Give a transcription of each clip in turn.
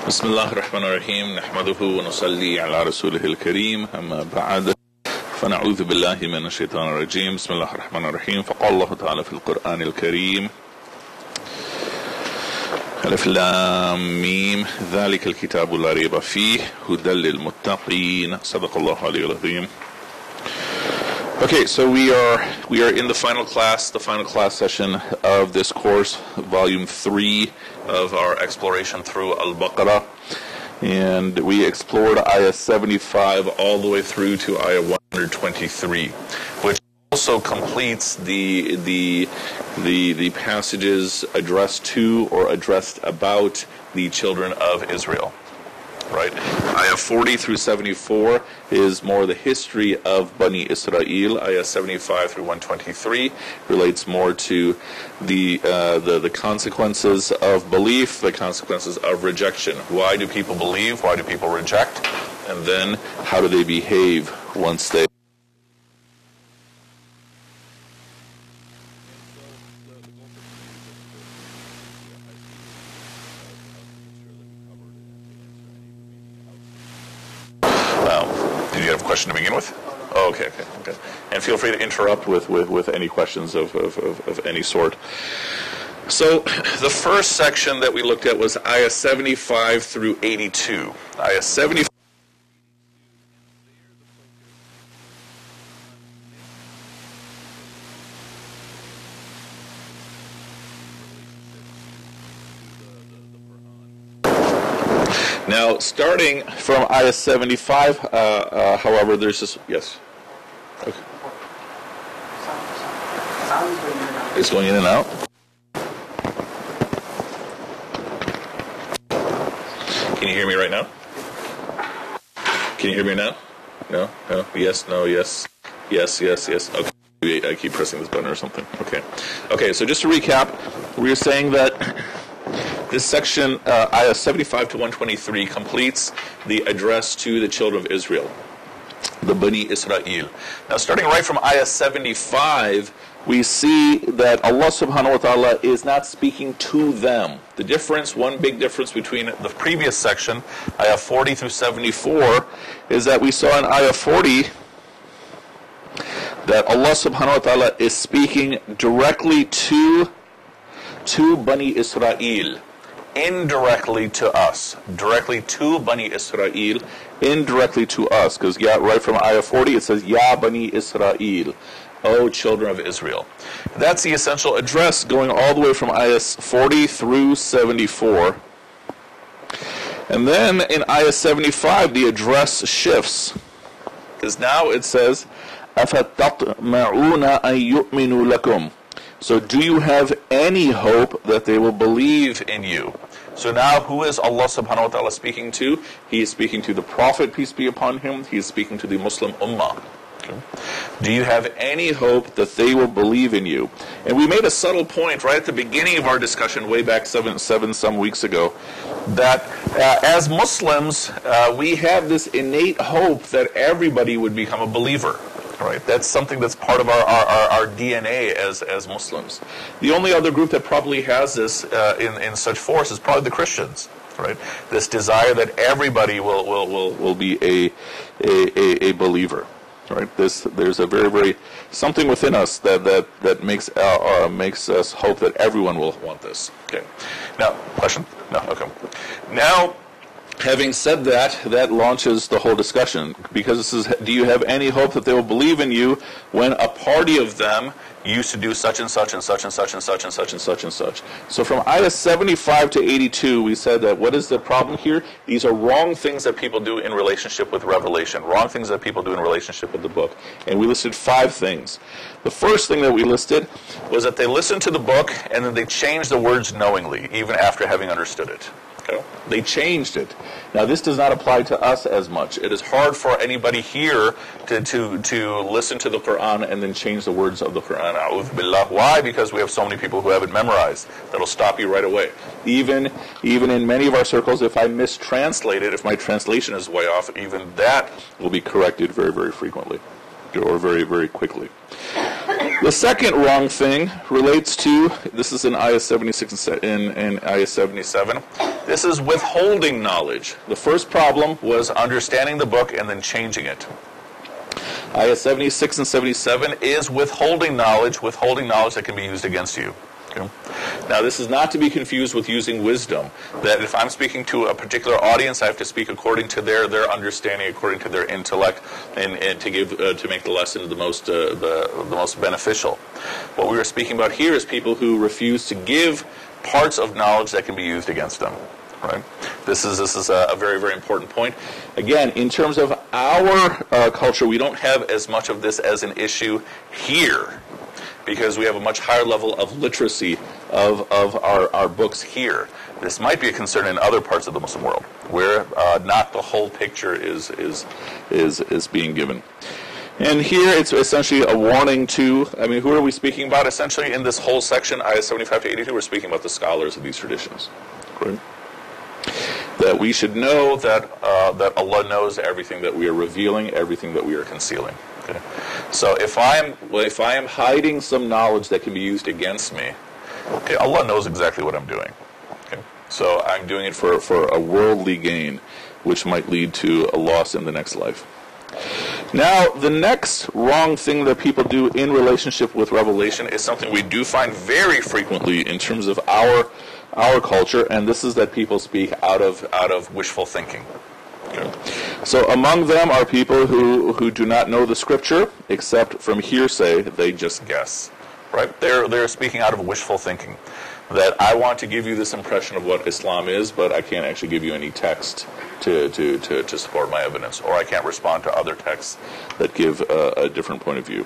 بسم الله الرحمن الرحيم نحمده ونصلي على رسوله الكريم أما بعد فنعوذ بالله من الشيطان الرجيم بسم الله الرحمن الرحيم فقال الله تعالى في القرآن الكريم ألف لام ميم ذلك الكتاب لا ريب فيه هدى للمتقين صدق الله العلي العظيم. Okay, so we are in the final class session of this course, volume 3 of our exploration through Al-Baqarah, and we explored ayah 75 all the way through to ayah 123, which also completes the passages addressed to or addressed about the children of Israel. Right, ayah 40 through 74 is more the history of Bani Israel. Ayah 75 through 123 relates more to the consequences of belief, the consequences of rejection. Why do people believe? Why do people reject? And then how do they behave once they? Did you have a question to begin with? Oh, okay. And feel free to interrupt with any questions of any sort. So the first section that we looked at was ayah 75 through 82. Ayah 75. Now, starting from ayah 75, however, there's this, yes? Okay. It's going in and out? Can you hear me right now? Can you hear me now? No? Yes, no, yes. Yes. Okay, I keep pressing this button or something. Okay, so just to recap, we were saying that this section, ayah 75 to 123, completes the address to the children of Israel, the Bani Israel. Now, starting right from ayah 75, we see that Allah subhanahu wa ta'ala is not speaking to them. The difference, one big difference between the previous section, ayah 40 through 74, is that we saw in ayah 40 that Allah subhanahu wa ta'ala is speaking directly to Bani Israel. Indirectly to us, directly to Bani Israel, indirectly to us, because right from ayah 40 it says, Ya Bani Israel, O children of Israel. That's the essential address going all the way from ayah 40 through 74. And then in ayah 75 the address shifts, because now it says, أَفَتَطْمَعُونَ أَن يُؤْمِنُوا لَكُمْ. So do you have any hope that they will believe in you? So now who is Allah subhanahu wa ta'ala speaking to? He is speaking to the Prophet, peace be upon him. He is speaking to the Muslim Ummah. Okay. Do you have any hope that they will believe in you? And we made a subtle point right at the beginning of our discussion way back some weeks ago, that as Muslims, we have this innate hope that everybody would become a believer. Right, that's something that's part of our DNA as Muslims. The only other group that probably has this in such force is probably the Christians. Right, this desire that everybody will be a believer. Right, there's a very something within us that makes us hope that everyone will want this. Okay, now question? No, okay. Now, having said that, that launches the whole discussion, because this is, do you have any hope that they will believe in you when a party of them used to do such and such and such and such and such and such and such and such? So from ayah 75 to 82, we said that what is the problem here? These are wrong things that people do in relationship with Revelation, wrong things that people do in relationship with the book. And we listed 5 things. The first thing that we listed was that they listened to the book and then they changed the words knowingly, even after having understood it. They changed it. Now, this does not apply to us as much. It is hard for anybody here to listen to the Quran and then change the words of the Quran. A'udhu billah. Why? Because we have so many people who have it memorized. That'll stop you right away. Even in many of our circles, if I mistranslate it, if my translation is way off, even that will be corrected very, very frequently, or very, very quickly. The second wrong thing relates to, this is in ayah 76 and ayah 77, This is withholding knowledge. The first problem was understanding the book and then changing it. Ayah 76 and 77 is withholding knowledge that can be used against you. Okay? Now, this is not to be confused with using wisdom, that if I'm speaking to a particular audience, I have to speak according to their understanding, according to their intellect, and to make the lesson the most beneficial. What we are speaking about here is people who refuse to give parts of knowledge that can be used against them. Right? This is a very, very important point. Again, in terms of our culture, we don't have as much of this as an issue here, because we have a much higher level of literacy of our books here. This might be a concern in other parts of the Muslim world, where not the whole picture is being given. And here it's essentially a warning to, who are we speaking about? Essentially in this whole section, ayah 75 to 82, we're speaking about the scholars of these traditions. Right? That we should know that Allah knows everything that we are revealing, everything that we are concealing. Okay? So if I am hiding some knowledge that can be used against me, okay, Allah knows exactly what I'm doing. Okay? So I'm doing it for a worldly gain, which might lead to a loss in the next life. Now, the next wrong thing that people do in relationship with revelation is something we do find very frequently in terms of our culture, and this is that people speak out of wishful thinking. Okay. So among them are people who do not know the scripture except from hearsay. They just guess. Right? They're speaking out of wishful thinking. That I want to give you this impression of what Islam is, but I can't actually give you any text to support my evidence, or I can't respond to other texts that give a different point of view.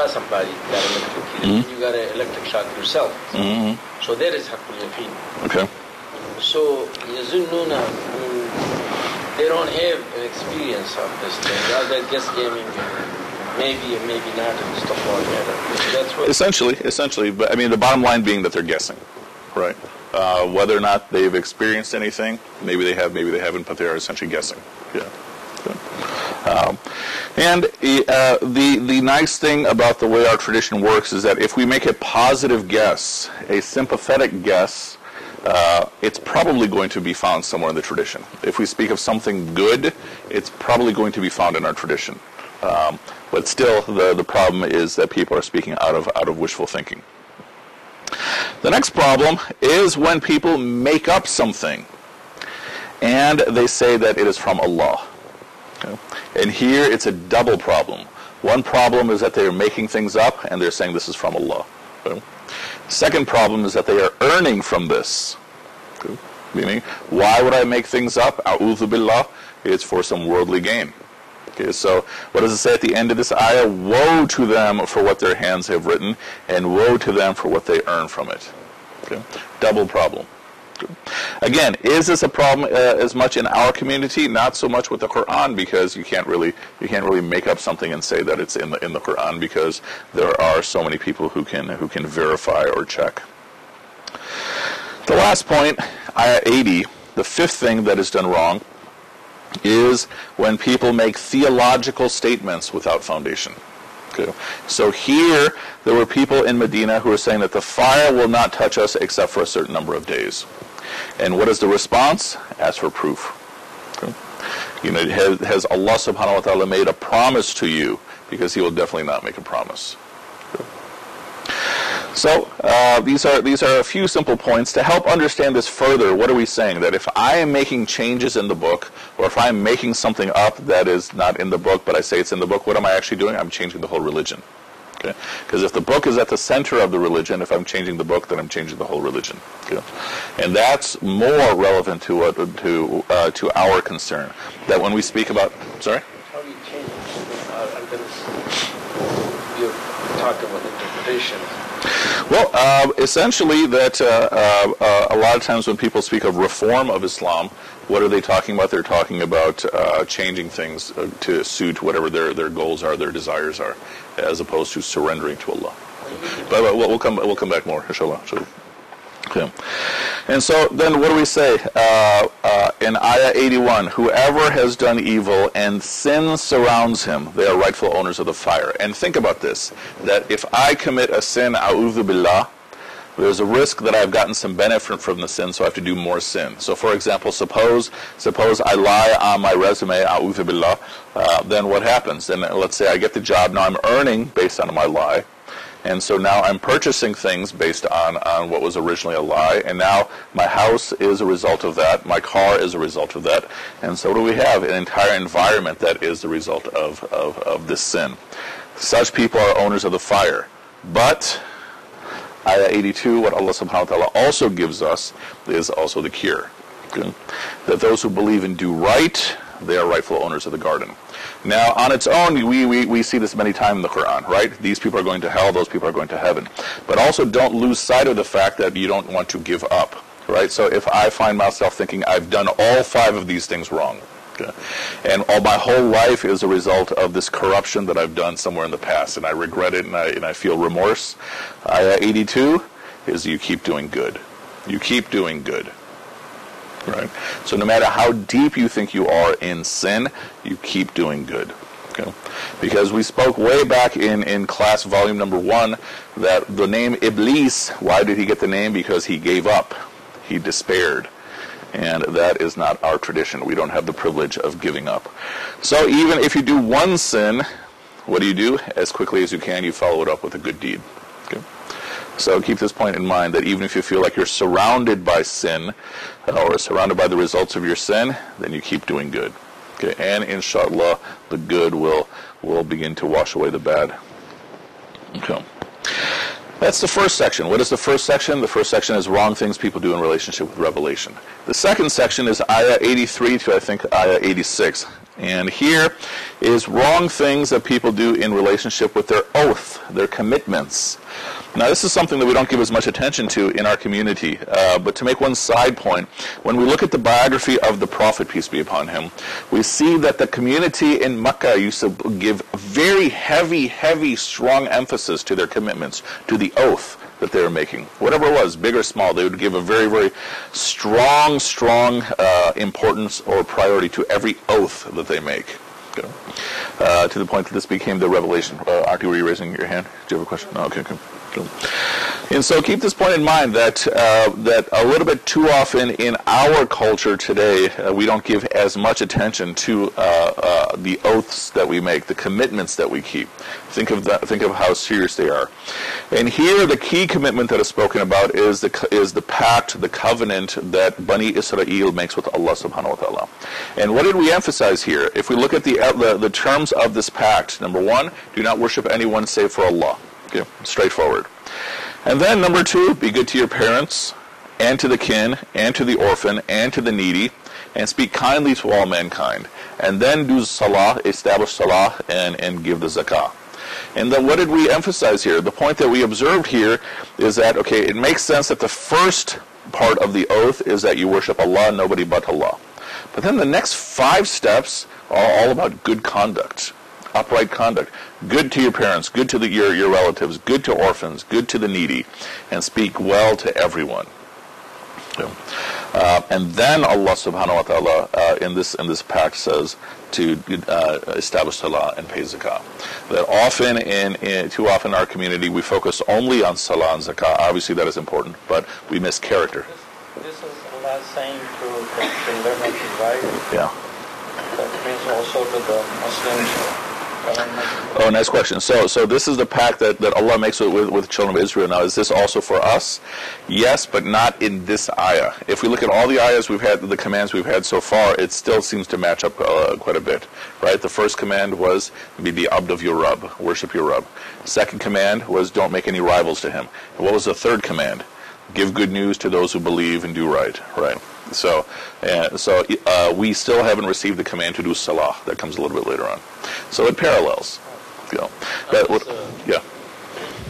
Somebody got electrocuted, you got an electric shock yourself. So that is haqqul yaqeen. Okay. So yazunnuna, they don't have an experience of this thing. They're just gaming, maybe and maybe not, and stuff like that. That's what. Essentially, but the bottom line being that they're guessing, right? Whether or not they've experienced anything, maybe they have, maybe they haven't, but they are essentially guessing. Yeah. And the nice thing about the way our tradition works is that if we make a positive guess, a sympathetic guess, it's probably going to be found somewhere in the tradition. If we speak of something good, it's probably going to be found in our tradition. But still, the problem is that people are speaking out of wishful thinking. The next problem is when people make up something and they say that it is from Allah. Okay. And here it's a double problem. One problem is that they are making things up and they're saying this is from Allah. Okay. Second problem is that they are earning from this. Okay. Meaning, why would I make things up? A'udhu billah. It's for some worldly gain. Okay, so what does it say at the end of this ayah? Woe to them for what their hands have written, and woe to them for what they earn from it. Okay. Double problem. Again, is this a problem as much in our community? Not so much with the Quran, because you can't really make up something and say that it's in the Quran, because there are so many people who can verify or check. The last point, ayah 80, the fifth thing that is done wrong, is when people make theological statements without foundation. Okay. So here, there were people in Medina who were saying that the fire will not touch us except for a certain number of days. And what is the response? Ask for proof. Okay. Has Allah subhanahu wa ta'ala made a promise to you? Because He will definitely not make a promise. Okay. So these are a few simple points to help understand this further. What are we saying? That if I am making changes in the book, or if I am making something up that is not in the book, but I say it's in the book, what am I actually doing? I'm changing the whole religion. Okay? Because if the book is at the center of the religion, if I'm changing the book, then I'm changing the whole religion. Okay? And that's more relevant to our concern. That when we speak about, sorry? How do you change and then you talk about interpretation. Well, essentially that a lot of times when people speak of reform of Islam, what are they talking about? They're talking about changing things to suit whatever their goals are, their desires are, as opposed to surrendering to Allah. But we'll come back more, inshallah. Okay. And so then what do we say in Ayah 81? Whoever has done evil and sin surrounds him, they are rightful owners of the fire. And think about this, that if I commit a sin, a'udhu billah, there's a risk that I've gotten some benefit from the sin, so I have to do more sin. So for example, suppose I lie on my resume, a'udhu billah, then what happens? Then let's say I get the job, now I'm earning based on my lie. And so now I'm purchasing things based on what was originally a lie, and now my house is a result of that, my car is a result of that, and so what do we have? An entire environment that is the result of this sin. Such people are owners of the fire. But Ayah 82, what Allah subhanahu wa ta'ala also gives us is also the cure. Okay? That those who believe and do right, they are rightful owners of the garden. Now, on its own, we see this many times in the Quran, right? These people are going to hell, those people are going to heaven. But also don't lose sight of the fact that you don't want to give up, right? So if I find myself thinking I've done all 5 of these things wrong, okay, and all my whole life is a result of this corruption that I've done somewhere in the past, and I regret it and I feel remorse, Ayah 82 is you keep doing good. You keep doing good. Right? So no matter how deep you think you are in sin, you keep doing good. Okay? Because we spoke way back in class volume number 1 that the name Iblis, why did he get the name? Because he gave up. He despaired. And that is not our tradition. We don't have the privilege of giving up. So even if you do one sin, what do? As quickly as you can, you follow it up with a good deed. Okay? So keep this point in mind, that even if you feel like you're surrounded by sin, or surrounded by the results of your sin, then you keep doing good. Okay, and inshallah, the good will begin to wash away the bad. Okay. That's the first section. What is the first section? The first section is wrong things people do in relationship with revelation. The second section is Ayah 83 to, I think, Ayah 86. And here is wrong things that people do in relationship with their oath, their commitments. Now, this is something that we don't give as much attention to in our community. But to make one side point, when we look at the biography of the Prophet, peace be upon him, we see that the community in Mecca used to give very heavy, strong emphasis to their commitments, to the oath that they were making. Whatever it was, big or small, they would give a very strong importance or priority to every oath that they make. Okay. To the point that this became the revelation. Artie, were you raising your hand? Do you have a question? No, okay. And so keep this point in mind that that a little bit too often in our culture today, we don't give as much attention to the oaths that we make, the commitments that we keep. Think of how serious they are. And here, the key commitment that is spoken about is the pact, the covenant that Bani Israel makes with Allah subhanahu wa ta'ala. And what did we emphasize here? If we look at the terms of this pact, number 1, do not worship anyone save for Allah. Okay, straightforward. And then number 2, be good to your parents, and to the kin, and to the orphan, and to the needy, and speak kindly to all mankind. And then do salah, establish salah, and give the zakah. And then what did we emphasize here? The point that we observed here is that, okay, it makes sense that the first part of the oath is that you worship Allah, nobody but Allah. But then the next 5 steps are all about good conduct. Upright conduct. Good to your parents, good to your relatives, good to orphans, good to the needy, and speak well to everyone. And then Allah subhanahu wa ta'ala in this pact says to establish salah and pay zakah. That too often in our community we focus only on salah and zakah. Obviously that is important, but we miss character. This is Allah saying to the children of Israel. Yeah. That means also to the Muslims. Oh, nice question. So this is the pact that Allah makes with children of Israel. Now, is this also for us? Yes, but not in this ayah. If we look at all the ayahs we've had, the commands we've had so far, it still seems to match up quite a bit, right? The first command was, be the abd of your Rabb, worship your Rabb. Second command was, don't make any rivals to him. And what was the third command? Give good news to those who believe and do right, right? So we still haven't received the command to do salah. That comes a little bit later on. So it parallels. That would, yeah.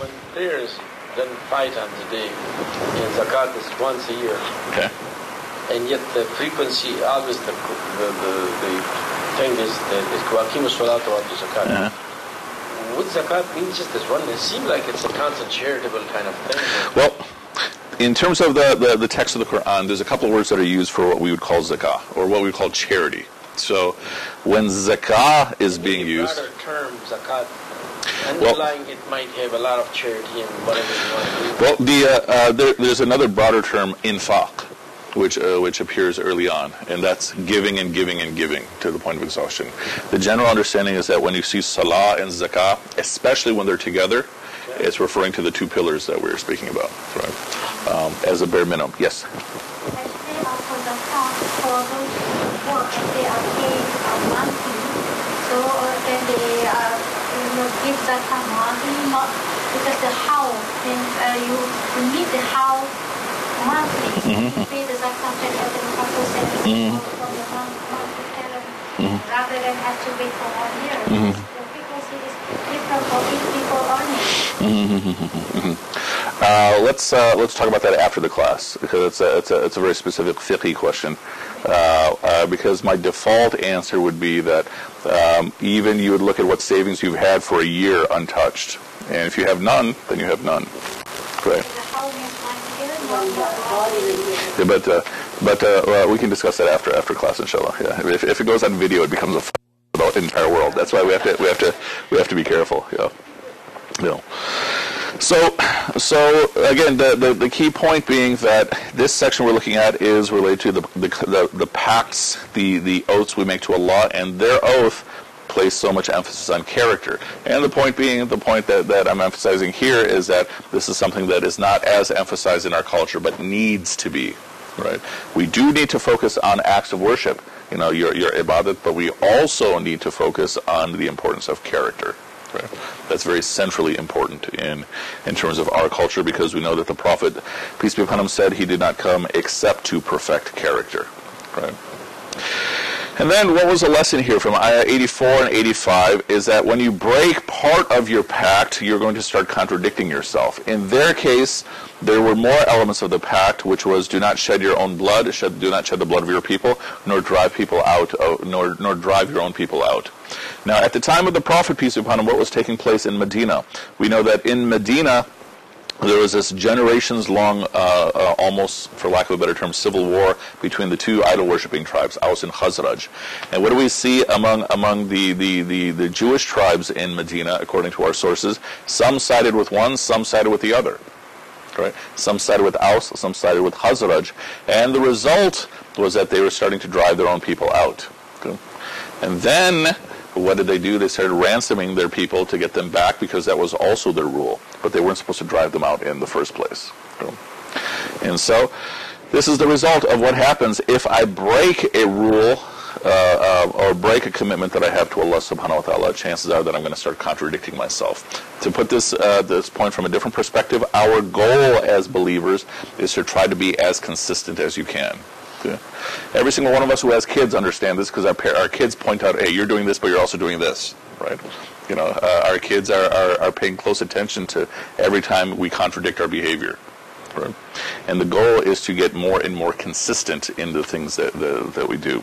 When players then 5 times a day, and zakat is once a year. Okay. And yet the frequency, always the thing is that it's waqimu salat wa atu zakat. Would zakat mean just this one? It seems like it's a constant charitable kind of thing. Well, in terms of the text of the Quran, there's a couple of words that are used for what we would call zakah, or what we would call charity. So when zakah is being used... broader term, zakat, underlying it might have a lot of charity and whatever you want to do. Well, there's another broader term, infaq, which appears early on, and that's giving and giving and giving to the point of exhaustion. The general understanding is that when you see salah and zakah, especially when they're together, it's referring to the two pillars that we were speaking about, right? As a bare minimum. Yes? Give zakah monthly, not because the house, then you need the house monthly. You pay the zakah for the monthly payment rather than have to wait for 1 year. The frequency is different for each people earning. Let's talk about that after the class, because it's a very specific fiqh question. Because my default answer would be that even you would look at what savings you've had for a year untouched, and if you have none, then you have none. Right. Yeah, but we can discuss that after class, inshallah. Yeah. If it goes on video, it becomes about the entire world. That's why we have to be careful. Yeah. So again, the key point being that this section we're looking at is related to the pacts, the oaths we make to Allah, and their oath place so much emphasis on character. And the point that I'm emphasizing here is that this is something that is not as emphasized in our culture, but needs to be. Right? We do need to focus on acts of worship, your ibadat, but we also need to focus on the importance of character. Right. That's very centrally important in terms of our culture, because we know that the Prophet, peace be upon him, said he did not come except to perfect character. Right. And then what was the lesson here from Ayah 84 and 85 is that when you break part of your pact, you're going to start contradicting yourself. In their case, there were more elements of the pact, which was do not shed your own blood, do not shed the blood of your people, nor drive people out, nor drive your own people out. Now, at the time of the Prophet, peace be upon him, what was taking place in Medina? We know that in Medina, there was this generations-long, almost, for lack of a better term, civil war between the two idol-worshipping tribes, Aus and Khazraj. And what do we see among the Jewish tribes in Medina, according to our sources? Some sided with one, some sided with the other. Right? Some sided with Aus, some sided with Khazraj. And the result was that they were starting to drive their own people out. Okay? And then what did they do? They started ransoming their people to get them back, because that was also their rule. But they weren't supposed to drive them out in the first place. And so this is the result of what happens if I break a rule or break a commitment that I have to Allah subhanahu wa ta'ala. Chances are that I'm going to start contradicting myself. To put this point from a different perspective, our goal as believers is to try to be as consistent as you can. Okay. Every single one of us who has kids understand this, because our kids point out, hey, you're doing this, but you're also doing this, right? Our kids are paying close attention to every time we contradict our behavior, right? And the goal is to get more and more consistent in the things that we do.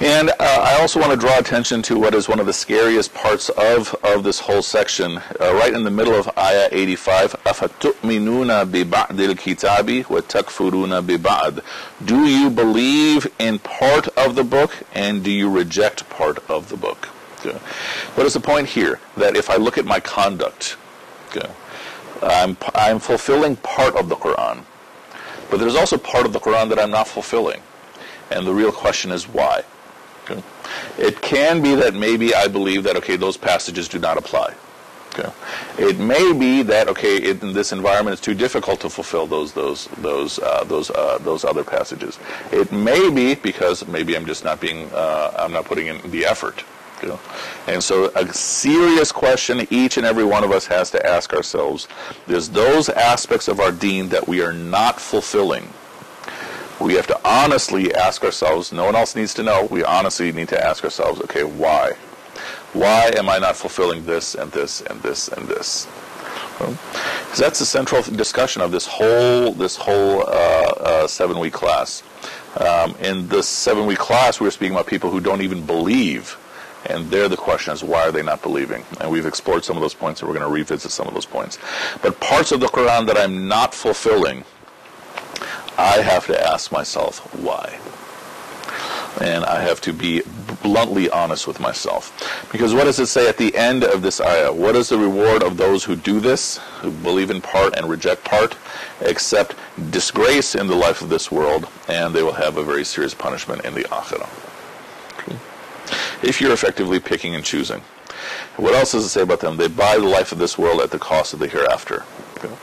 And I also want to draw attention to what is one of the scariest parts of this whole section, right in the middle of Ayah 85. أَفَتُؤْمِنُونَ بِبَعْدِ الْكِتَابِ وَتَكْفُرُونَ بِبَعْدِ. Do you believe in part of the book, and do you reject part of the book? Okay. What is the point here? That if I look at my conduct, okay, I'm fulfilling part of the Quran, but there's also part of the Quran that I'm not fulfilling. And the real question is why? Okay. It can be that maybe I believe that, okay, those passages do not apply. Okay. It may be that, okay, in this environment it's too difficult to fulfill those other passages. It may be because maybe I'm just not I'm not putting in the effort. Okay. And so a serious question each and every one of us has to ask ourselves is those aspects of our deen that we are not fulfilling. We have to honestly ask ourselves, no one else needs to know, we honestly need to ask ourselves, okay, why? Why am I not fulfilling this and this and this and this? Because that's the central discussion of this whole 7-week class. In this 7-week class, we were speaking about people who don't even believe, and there the question is, why are they not believing? And we've explored some of those points, and we're going to revisit some of those points. But parts of the Quran that I'm not fulfilling, I have to ask myself why. And I have to be bluntly honest with myself. Because what does it say at the end of this ayah? What is the reward of those who do this, who believe in part and reject part? Except disgrace in the life of this world, and they will have a very serious punishment in the akhirah. Okay. If you're effectively picking and choosing. What else does it say about them? They buy the life of this world at the cost of the hereafter. Okay.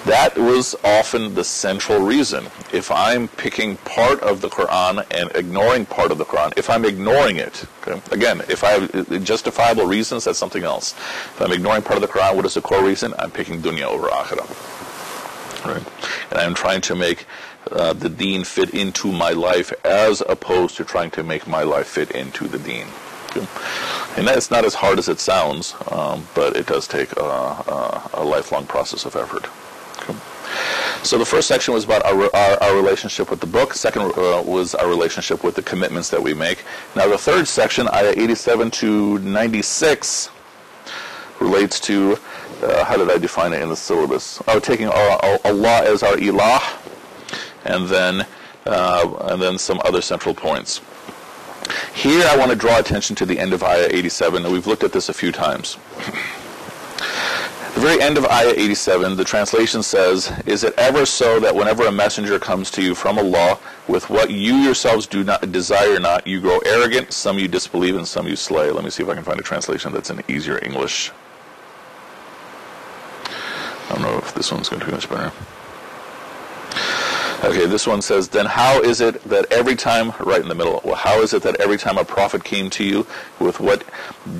That was often the central reason. If I'm picking part of the Quran and ignoring part of the Quran, if I'm ignoring it, okay, again, if I have justifiable reasons, that's something else. If I'm ignoring part of the Quran, what is the core reason? I'm picking dunya over akhirah. Right? And I'm trying to make the deen fit into my life as opposed to trying to make my life fit into the deen. Okay? And that's not as hard as it sounds, but it does take a lifelong process of effort. So the first section was about our relationship with the book. Second was our relationship with the commitments that we make. Now the third section, ayah 87 to 96, relates to, how did I define it in the syllabus? Taking Allah as our ilah, and then some other central points. Here I want to draw attention to the end of ayah 87, and we've looked at this a few times. The very end of ayah 87, the translation says, "Is it ever so that whenever a messenger comes to you from Allah with what you yourselves do not desire not, you grow arrogant, some you disbelieve, and some you slay?" Let me see if I can find a translation that's in easier English. I don't know if this one's going to be much better. Okay, this one says, "Then how is it that every time," right in the middle, well, "how is it that every time a prophet came to you with what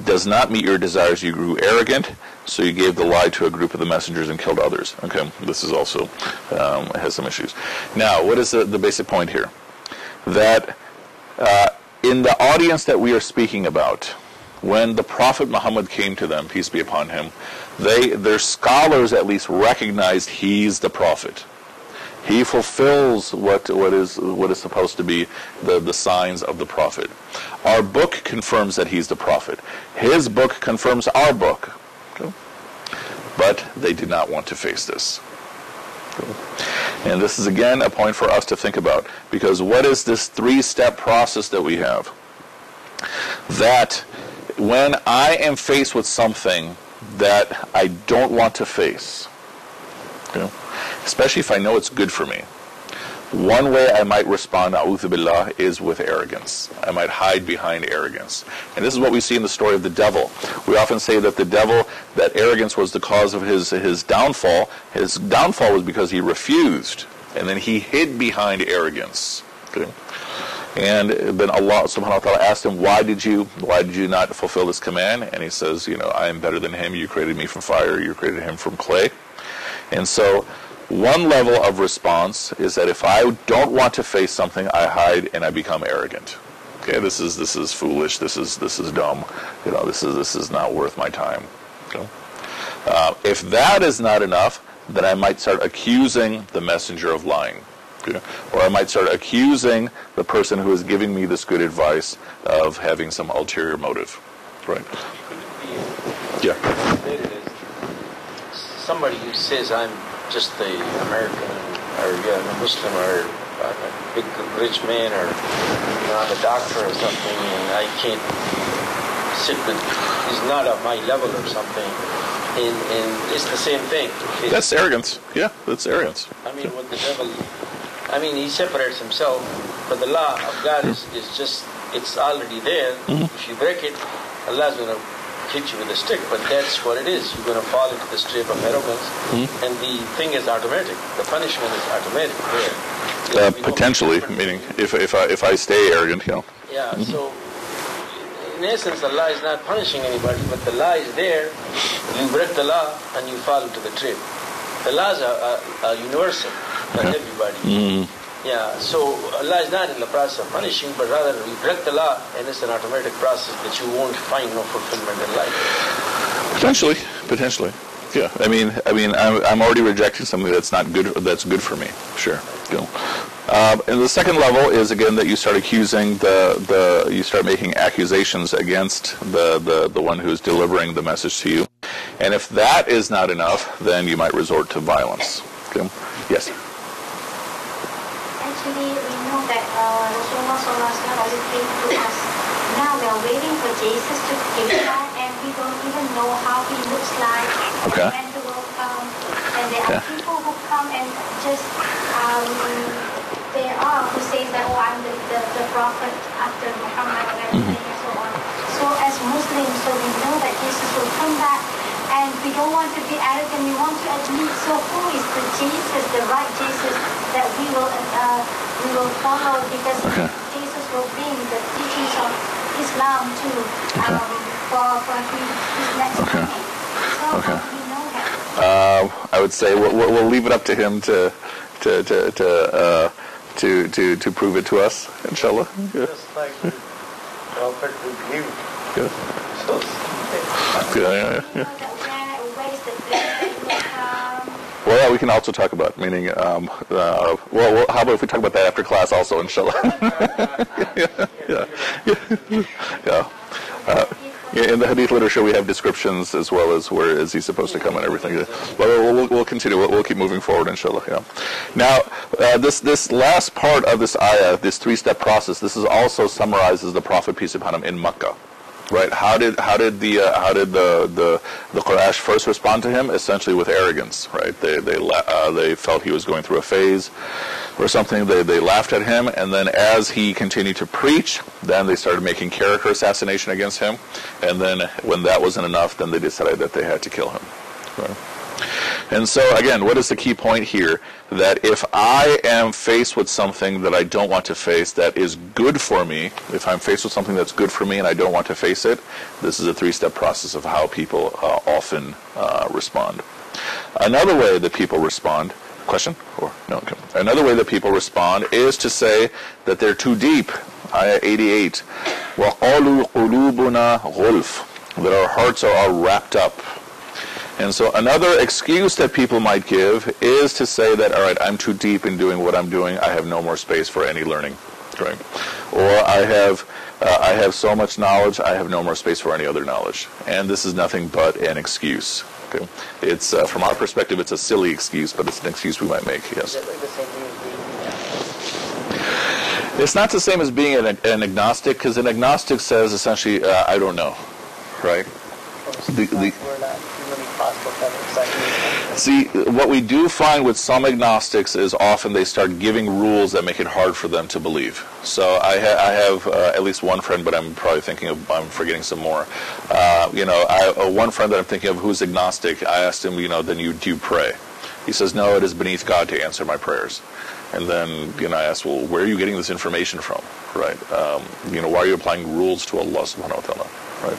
does not meet your desires, you grew arrogant, so you gave the lie to a group of the messengers and killed others?" Okay, this is also, has some issues. Now, what is the basic point here? That in the audience that we are speaking about, when the Prophet Muhammad came to them, peace be upon him, their scholars at least recognized he's the Prophet. He fulfills what is supposed to be the signs of the Prophet. Our book confirms that he's the Prophet. His book confirms our book. Okay. But they did not want to face this. Okay. And this is again a point for us to think about, because what is this 3-step process that we have? That when I am faced with something that I don't want to face, okay, especially if I know it's good for me, one way I might respond, a'udhu billah, is with arrogance. I might hide behind arrogance. And this is what we see in the story of the devil. We often say that the devil, that arrogance was the cause of his downfall. His downfall was because he refused, and then he hid behind arrogance. Okay? And then Allah subhanahu wa ta'ala asked him, why did you not fulfill this command? And he says, I am better than him. You created me from fire. You created him from clay. And so one level of response is that if I don't want to face something, I hide and I become arrogant. Okay, this is foolish. This is dumb. This is not worth my time. Okay? If that is not enough, then I might start accusing the messenger of lying. Okay? Or I might start accusing the person who is giving me this good advice of having some ulterior motive. Right? Yeah. Somebody who says I'm just a American or I'm a Muslim or I'm a big rich man or I'm a doctor or something and I can't sit with, he's not at my level or something, and it's the same thing. That's arrogance. Yeah, that's arrogance. I mean, what the devil, he separates himself, but the law of God is just, it's already there. Mm-hmm. If you break it, Allah's going to hit you with a stick, but that's what it is. You're going to fall into the trap of arrogance, and the thing is automatic. The punishment is automatic there. Potentially, meaning if I stay arrogant, Yeah. Mm-hmm. So in essence, Allah is not punishing anybody, but the law is there. You break the law and you fall into the trap. The laws are universal for everybody. Mm-hmm. Yeah, so Allah is not in the process of punishing, but rather we break the law, and it's an automatic process that you won't find no fulfillment in life. Potentially. Yeah, I mean, I'm already rejecting something that's not good. That's good for me. Sure. And the second level is again that you start accusing you start making accusations against the one who's delivering the message to you, and if that is not enough, then you might resort to violence. Okay. Yes. Actually, we know that Rasulullah always came to us. Now we are waiting for Jesus to come, and we don't even know how he looks like. Okay. When he will come, and there are people who come and just there are who say that I'm the prophet after Muhammad and everything and so on. So as Muslims, so we know that Jesus will come back. And we don't want to be arrogant. We want to admit. So who is the Jesus, the right Jesus that we will follow? Because Jesus will bring the teachings of Islam to for his next coming. So how do we know that? I would say we'll leave it up to him to prove it to us, inshallah. Yeah. Just like the prophet revealed. Yeah. So, Yeah. Well, yeah, we can also talk about, meaning, well, how about if we talk about that after class also, inshallah? In the hadith literature, we have descriptions as well as where is he supposed to come and everything. But we'll continue. We'll keep moving forward, inshallah. Yeah. Now, this last part of this ayah, this three-step process, this is also summarizes the Prophet peace be upon him in Makkah. Right? How did the Quraysh first respond to him? Essentially with arrogance. Right? They felt he was going through a phase or something. They laughed at him, and then as he continued to preach, then they started making character assassination against him. And then when that wasn't enough, then they decided that they had to kill him. Right? And so, again, what is the key point here? That if I am faced with something that I don't want to face that is good for me, if I'm faced with something that's good for me and I don't want to face it, this is a three-step process of how people often respond. Another way that people respond, question? Or no? Okay. Another way that people respond is to say that they're too deep. Ayah 88. وَقَالُوا قُلُوبُنَا غُلْفٌ. That our hearts are all wrapped up. And so another excuse that people might give is to say that, all right, I'm too deep in doing what I'm doing. I have no more space for any learning, right? Or I have so much knowledge. I have no more space for any other knowledge. And this is nothing but an excuse. Okay, it's from our perspective, it's a silly excuse, but it's an excuse we might make. Yes. It's not the same as being an agnostic, because an agnostic says essentially, I don't know, right? See, what we do find with some agnostics is often they start giving rules that make it hard for them to believe. So I have at least one friend, but I'm probably I'm forgetting some more. One friend that I'm thinking of who's agnostic, I asked him, then do you pray? He says, no, it is beneath God to answer my prayers. And then, I asked, well, where are you getting this information from, right? Why are you applying rules to Allah subhanahu wa ta'ala, right?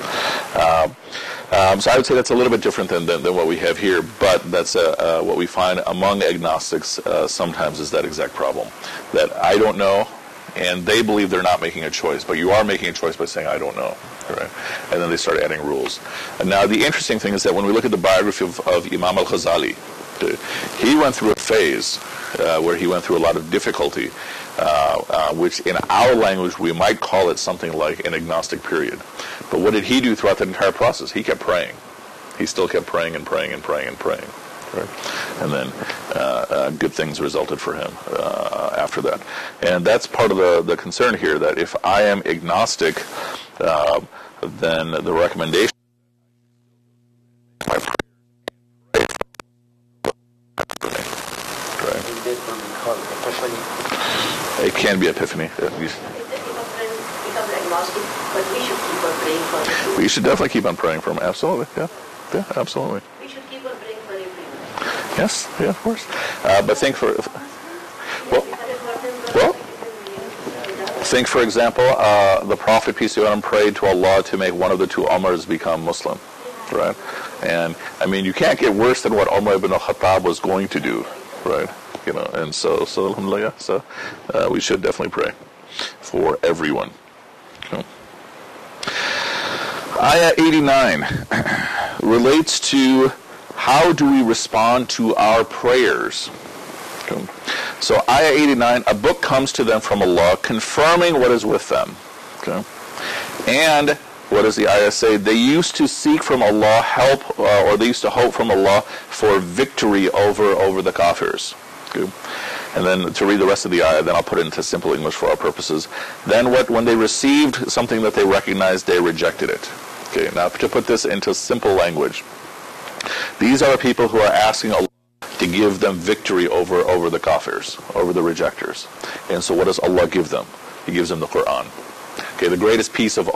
So I would say that's a little bit different than what we have here, but that's what we find among agnostics sometimes is that exact problem, that I don't know, and they believe they're not making a choice, but you are making a choice by saying, I don't know, right? And then they start adding rules. And now the interesting thing is that when we look at the biography of Imam al-Ghazali, he went through a phase where he went through a lot of difficulty, which in our language we might call it something like an agnostic period. But what did he do throughout that entire process? He kept praying. He still kept praying and praying and praying and praying. Right? And then good things resulted for him after that. And that's part of the concern here, that if I am agnostic, then the recommendation it can be epiphany. We should definitely keep on praying for him. Absolutely, yeah, absolutely. We should keep on praying for him. Yes, yeah, of course. But think for think for example, the Prophet peace be upon him prayed to Allah to make one of the two Omars become Muslim, right? And I mean, you can't get worse than what Umar ibn al-Khattab was going to do, right? And so alhamdulillah, so we should definitely pray for everyone. Okay. Ayah 89 relates to how do we respond to our prayers. Okay. So Ayah 89, a book comes to them from Allah confirming what is with them. Okay. And what does the ayah say? They used to seek from Allah help, or they used to hope from Allah for victory over the kafirs. Okay. And then to read the rest of the ayah, then I'll put it into simple English for our purposes. Then when they received something that they recognized, they rejected it. Okay. Now to put this into simple language, these are people who are asking Allah to give them victory over the kafirs, over the rejectors. And so what does Allah give them? He gives them the Quran. Okay, the greatest piece of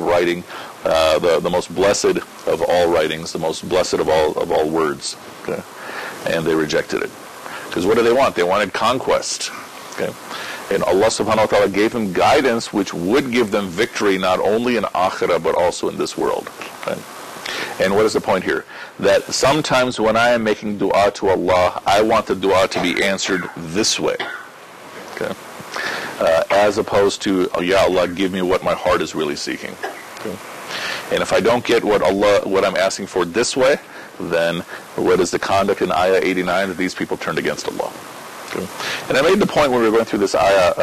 writing, the most blessed of all writings, the most blessed of all words. Okay, and they rejected it because what do they want? They wanted conquest. Okay, and Allah Subhanahu wa Taala gave them guidance, which would give them victory not only in Akhirah but also in this world. Okay? And what is the point here? That sometimes when I am making dua to Allah, I want the dua to be answered this way. Okay. As opposed to, oh, ya Allah, give me what my heart is really seeking. Okay. And if I don't get what I'm asking for this way, then what is the conduct in Ayah 89? That these people turned against Allah. Okay. And I made the point when we were going through this ayah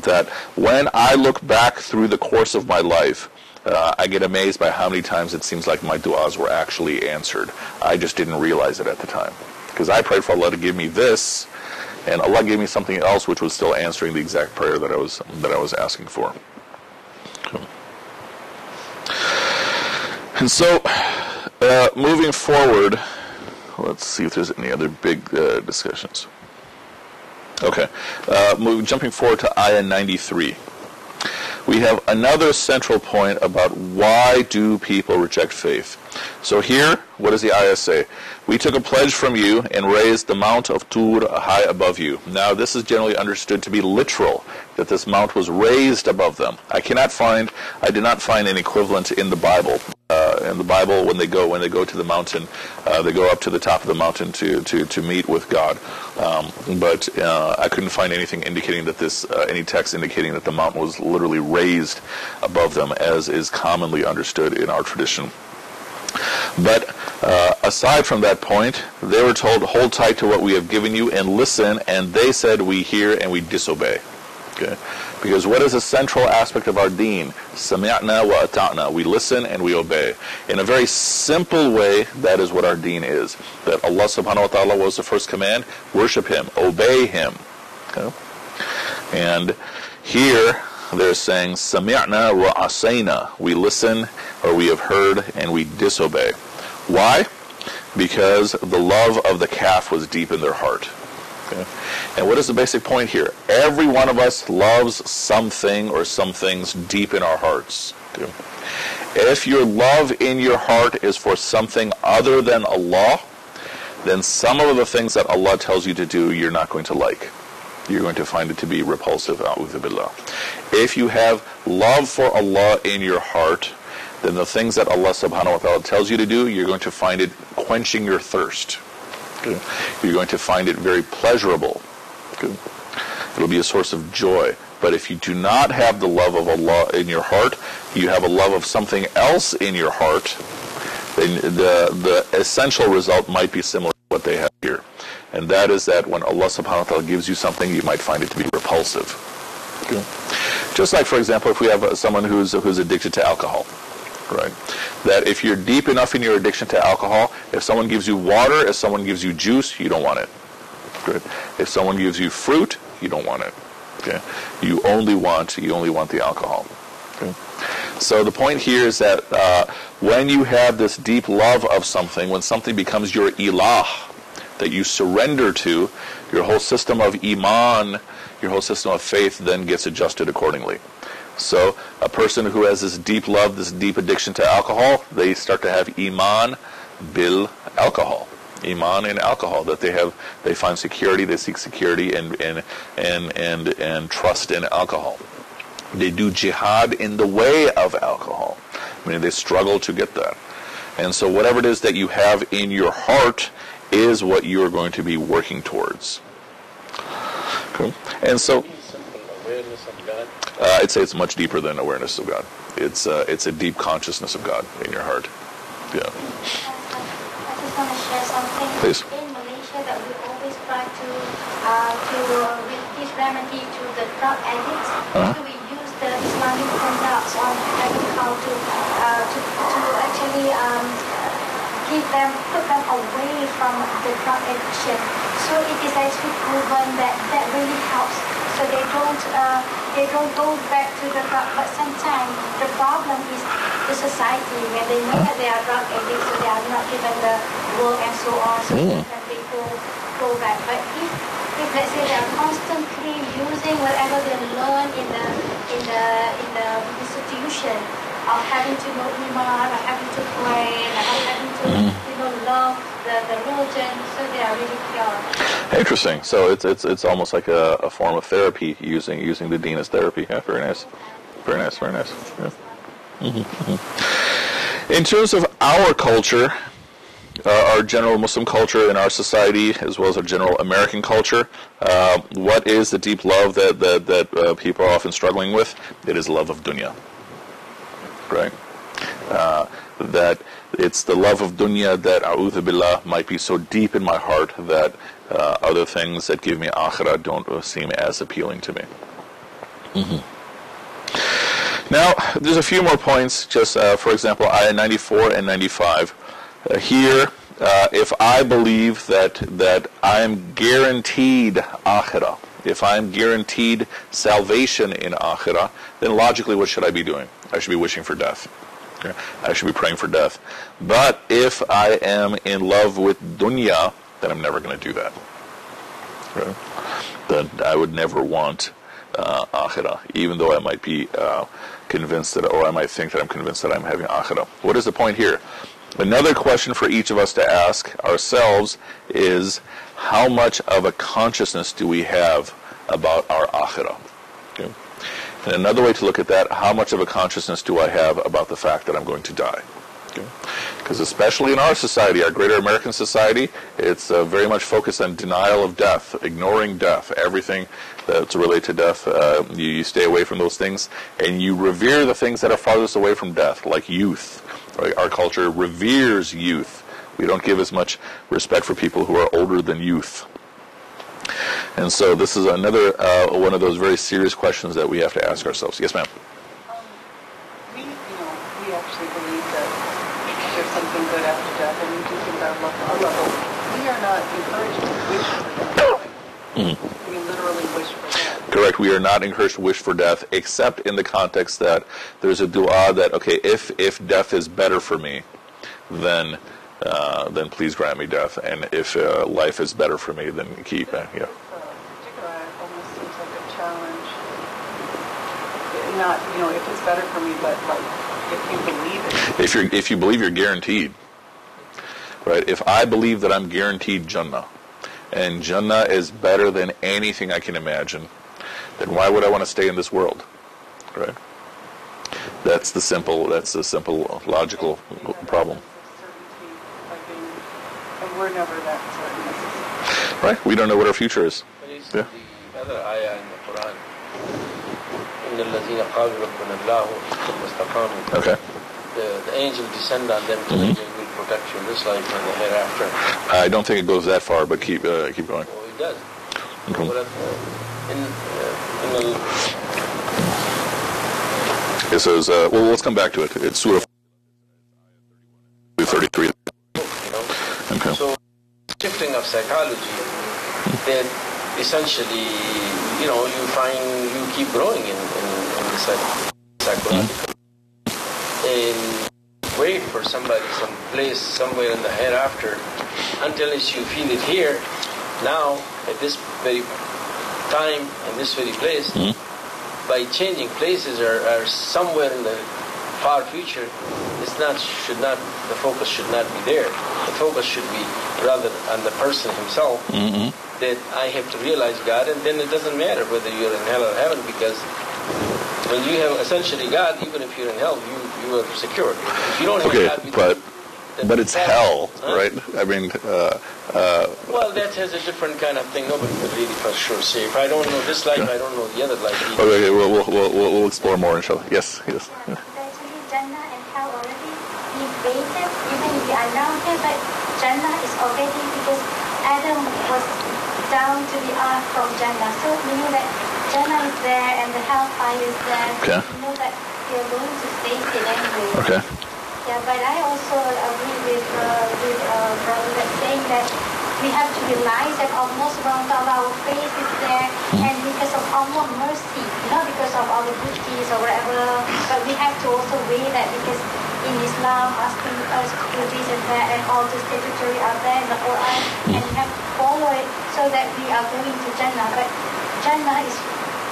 that when I look back through the course of my life, I get amazed by how many times it seems like my du'as were actually answered. I just didn't realize it at the time. Because I prayed for Allah to give me this, and Allah gave me something else which was still answering the exact prayer that I was asking for. Okay. And so, moving forward, let's see if there's any other big discussions. Okay, jumping forward to Ayah 93. We have another central point about why do people reject faith. So here, what does the ayah say? We took a pledge from you and raised the mount of Tur high above you. Now this is generally understood to be literal, that this mount was raised above them. I did not find an equivalent in the Bible. In the Bible, when they go to the mountain, they go up to the top of the mountain to meet with God. But I couldn't find anything indicating that any text indicating that the mountain was literally raised above them, as is commonly understood in our tradition. But aside from that point, they were told, hold tight to what we have given you and listen, and they said, we hear and we disobey. Okay? Because what is a central aspect of our deen? Sami'na wa ata'na. We listen and we obey. In a very simple way, that is what our deen is. That Allah subhanahu wa ta'ala was the first command, worship Him, obey Him. Okay? And here, they're saying, Sami'na wa asayna. We listen, or we have heard, and we disobey. Why? Because the love of the calf was deep in their heart. Okay? And what is the basic point here? Every one of us loves something or some things deep in our hearts. Okay? If your love in your heart is for something other than Allah, then some of the things that Allah tells you to do, you're not going to like. You're going to find it to be repulsive. A'udhu billah. If you have love for Allah in your heart, then the things that Allah subhanahu wa ta'ala tells you to do, you're going to find it quenching your thirst. Okay. You're going to find it very pleasurable. Okay. It'll be a source of joy. But if you do not have the love of Allah in your heart, you have a love of something else in your heart, then the essential result might be similar to what they have here. And that is that when Allah subhanahu wa ta'ala gives you something, you might find it to be repulsive. Okay. Just like, for example, if we have someone who's addicted to alcohol. Right. That if you're deep enough in your addiction to alcohol, if someone gives you water, if someone gives you juice, you don't want it. Good. If someone gives you fruit, you don't want it. Okay. You only want the alcohol. Okay. So the point here is that when you have this deep love of something, when something becomes your ilah, that you surrender to, your whole system of iman, your whole system of faith then gets adjusted accordingly. So a person who has this deep love, this deep addiction to alcohol, they start to have iman bil alcohol. Iman in alcohol, that they find security, they seek security and trust in alcohol. They do jihad in the way of alcohol. I mean, they struggle to get that. And so whatever it is that you have in your heart is what you're going to be working towards. Okay. And so, Awareness of God. I'd say it's much deeper than awareness of God. It's a deep consciousness of God in your heart. Yeah. I just want to share something. Please. In Malaysia, that we always try to give remedy to the drug addicts. So we use the Islamic conducts on having how to actually put them away from the drug addiction. So it is actually proven that really helps. So they don't go back to the drug. But sometimes the problem is the society, when they know that they are drug addicts, so they are not given the work and so on. So then they go back. But if let's say they are constantly using whatever they learn in the institution of having to know Iman, or having to pray, or having to love the religion, so they are really pure. Interesting. So it's almost like a form of therapy, using the deen as therapy. Yeah, very nice. Very nice. Very nice. Yeah. In terms of our culture, our general Muslim culture in our society, as well as our general American culture, what is the deep love that people are often struggling with? It is love of dunya. Right? That it's the love of dunya that, a'udhu billah, might be so deep in my heart that other things that give me akhirah don't seem as appealing to me. Now, there's a few more points, just for example, ayah 94 and 95. Here, if I believe that I am guaranteed akhirah, if I am guaranteed salvation in akhirah, then logically what should I be doing? I should be wishing for death. Okay? I should be praying for death. But if I am in love with dunya, then I'm never going to do that. Okay? Then I would never want akhirah, even though I might be convinced that, or I might think that I'm convinced that I'm having akhirah. What is the point here? Another question for each of us to ask ourselves is, how much of a consciousness do we have about our akhirah? Okay? And another way to look at that, how much of a consciousness do I have about the fact that I'm going to die? Because especially in our society, our greater American society, it's very much focused on denial of death, ignoring death, everything that's related to death. You stay away from those things, and you revere the things that are farthest away from death, like youth. Right? Our culture reveres youth. We don't give as much respect for people who are older than youth. And so this is another one of those very serious questions that we have to ask ourselves. Yes, ma'am. We actually believe that there's something good after death, and we do think that Allah. We are not encouraged to wish for death. We literally wish for death. Correct. We are not encouraged to wish for death, except in the context that there's a dua that, okay, if death is better for me, then please grant me death, and if life is better for me, then keep it. Yeah. Particular almost seems like a challenge. Not, if it's better for me, but like if you believe it. If you believe you're guaranteed, right? If I believe that I'm guaranteed Jannah, and Jannah is better than anything I can imagine, then why would I want to stay in this world, right? That's the simple logical problem. And we're never that certain. Right? We don't know what our future is. Yeah. The other ayah in the Quran, إِنَّ الَّذِينَ قَالُوا رَبُّنَا اللَّهُ وَاسْتَقَامُوا. Okay. The angel descend on them to give them protection in this life and the hereafter. I don't think it goes that far, but keep going. Oh, it does. Okay. It says, well, let's come back to it. It's Surah 33. Okay. So, shifting of psychology, that essentially, you keep growing in the psychological. And wait for somebody, some place, somewhere in the hereafter, until you feel it here, now, at this very time, in this very place, by changing places or somewhere in the far future, the focus should not be there. The focus should be rather on the person himself, that I have to realize God, and then it doesn't matter whether you're in hell or heaven, because when you have essentially God, even if you're in hell, you are secure. If you don't have God, But it's hell, right? I mean, well, that has a different kind of thing. Nobody can really for sure say. If I don't know this life, I don't know the other life either. okay, we'll explore more, inshallah. Yes. Actually, Jannah and hell already been created, even if we are down here, but Jannah is already, because Adam was down to the earth from Jannah. So we know that Jannah is there and the hellfire is there. Okay. We know that we are going to face it anyway. Okay. Yeah, but I also agree with brother that's saying that we have to realize that Allah subhanahu wa ta'ala, our faith is there, and because of Allah's mercy, because of our good deeds or whatever, but we have to also weigh that, because in Islam, asking us to do this and that, and all the statutory are there in the Quran, and we have to follow it so that we are going to Jannah. But Jannah is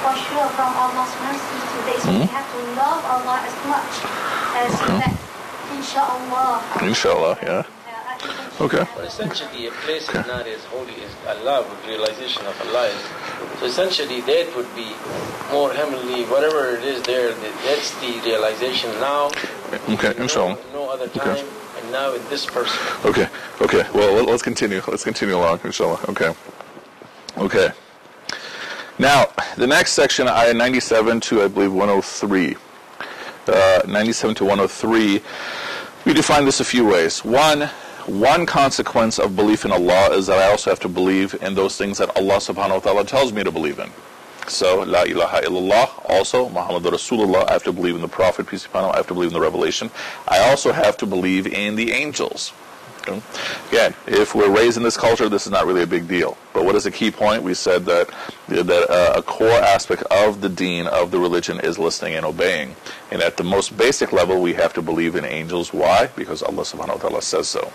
for sure from Allah's mercy today, so we have to love Allah as much as that. Inshallah, yeah. Okay. But essentially, a place is not as holy as Allah, with realization of Allah is. So essentially, that would be more heavenly, whatever it is there, that's the realization now. Okay, inshallah. No other time, and now in this person. Okay. Well, let's continue. Let's continue along, inshallah. Okay. Now, the next section, ayah 97 to, I believe, 103. 97 to 103, we define this a few ways. One consequence of belief in Allah is that I also have to believe in those things that Allah subhanahu wa ta'ala tells me to believe in. So, La ilaha illallah, also, Muhammad Rasulullah, I have to believe in the Prophet, peace be upon him, I have to believe in the revelation. I also have to believe in the angels. Okay. Again, if we're raised in this culture, this is not really a big deal. But what is the key point? We said that a core aspect of the deen, of the religion, is listening and obeying. And at the most basic level, we have to believe in angels. Why? Because Allah subhanahu wa ta'ala says so.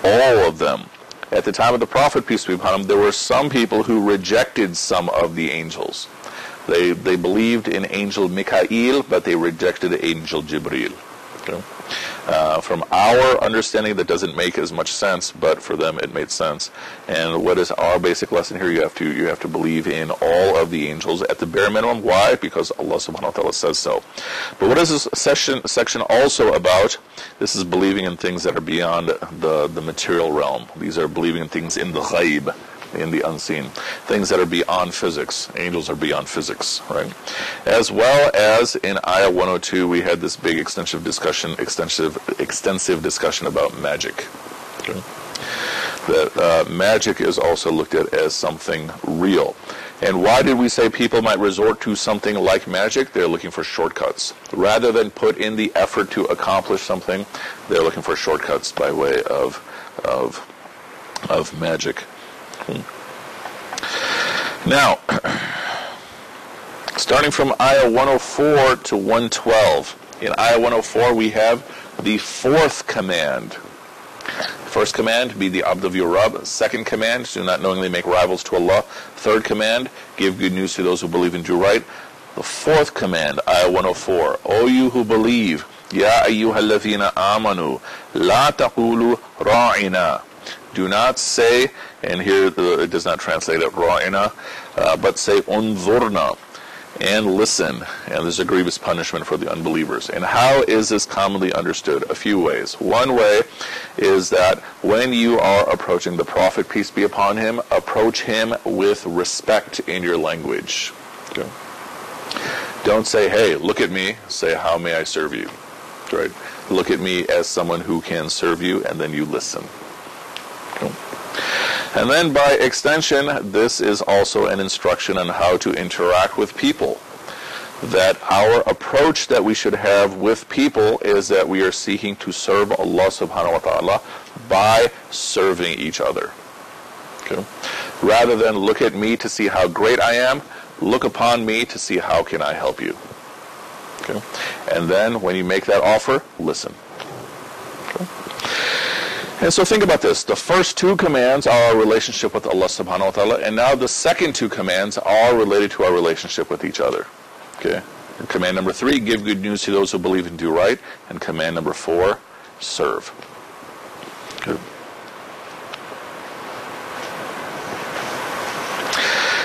All of them. At the time of the Prophet, peace be upon him, there were some people who rejected some of the angels. They believed in angel Mikael, but they rejected angel Jibreel. Okay. From our understanding, that doesn't make as much sense, but for them it made sense. And what is our basic lesson here? You have to believe in all of the angels at the bare minimum. Why? Because Allah subhanahu wa ta'ala says so. But what is this section also about? This is believing in things that are beyond the material realm. These are believing in things in the ghaib, in the unseen, things that are beyond physics. Angels are beyond physics, right? As well as in ayah 102, we had this big extensive discussion about magic. Okay. That magic is also looked at as something real. And why did we say people might resort to something like magic? They're looking for shortcuts. Rather than put in the effort to accomplish something, they're looking for shortcuts by way of magic. Now, starting from ayah 104 to 112. In ayah 104, we have the fourth command. First command, be the abd of your Rabb. Second command, do not knowingly make rivals to Allah. Third command, give good news to those who believe and do right. The fourth command, ayah 104. O you who believe, Ya ayyuhalladhina amanu, la taqulu ra'ina. Do not say, and here it does not translate it ra'ina, but say unzurna, and listen. And there's a grievous punishment for the unbelievers. And how is this commonly understood? A few ways. One way is that when you are approaching the Prophet, peace be upon him, approach him with respect in your language. Okay. Don't say, hey, look at me. Say, how may I serve you? Right? Look at me as someone who can serve you, and then you listen. Okay. And then by extension, this is also an instruction on how to interact with people. That our approach that we should have with people is that we are seeking to serve Allah subhanahu wa ta'ala by serving each other. Okay? Rather than look at me to see how great I am, look upon me to see how can I help you. Okay? And then when you make that offer, listen. Okay? And so think about this. The first two commands are our relationship with Allah subhanahu wa ta'ala, and now the second two commands are related to our relationship with each other. Okay? And command number 3, give good news to those who believe and do right. And command number 4, serve. Okay.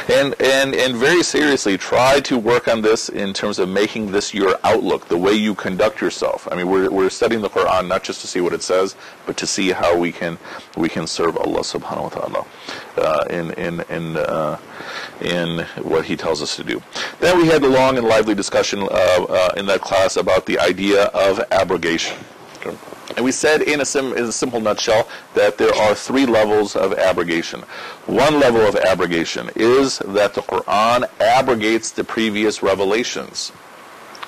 And very seriously, try to work on this in terms of making this your outlook, the way you conduct yourself. I mean, we're studying the Quran not just to see what it says, but to see how we can serve Allah subhanahu wa ta'ala in what He tells us to do. Then we had a long and lively discussion in that class about the idea of abrogation. Okay. And we said in a simple nutshell that there are 3 levels of abrogation. One level of abrogation is that the Quran abrogates the previous revelations.